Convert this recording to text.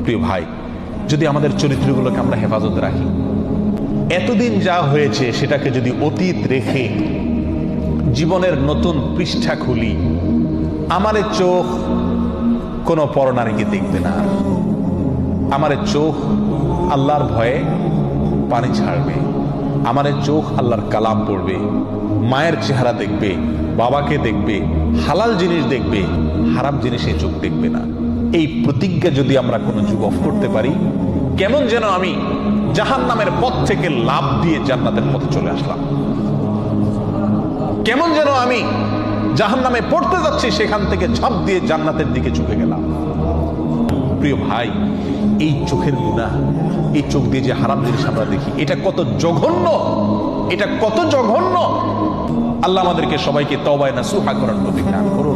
প্রিয় ভাই, যদি আমাদের চরিত্রগুলোকে আমরা হেফাজত রাখি, এতদিন যা হয়েছে সেটাকে যদি অতীত রেখে জীবনের নতুন পৃষ্ঠা খুলি, আমার চোখ কোনো পরনারীকে দেখবে না, আমার চোখ আল্লাহর ভয়ে পানি ছাড়বে, আমার চোখ আল্লাহর কালাম পড়বে, মায়ের চেহারা দেখবে, বাবাকে দেখবে, হালাল জিনিস দেখবে, হারাম জিনিসে চোখ দেখবে না। এই প্রতিজ্ঞা যদি আমরা কোনো যুবক করতে পারি, কেমন যেন আমি জাহান্নামের পথ থেকে লাফ দিয়ে জান্নাতের পথে চলে আসলাম, কেমন যেন আমি জাহান্নামে পড়তে যাচ্ছি, সেখান থেকে ঝাঁপ দিয়ে জান্নাতের দিকে ঝুঁকে গেলাম। প্রিয় ভাই, এই চোখের গুনাহ, এই চোখ দিয়ে যে হারাম জিনিস আমরা দেখি, এটা কত জঘন্য, এটা কত জঘন্য। আল্লাহ আমাদেরকে সবাইকে তওবায়ে নাসুহা করার তৌফিক দান করুন।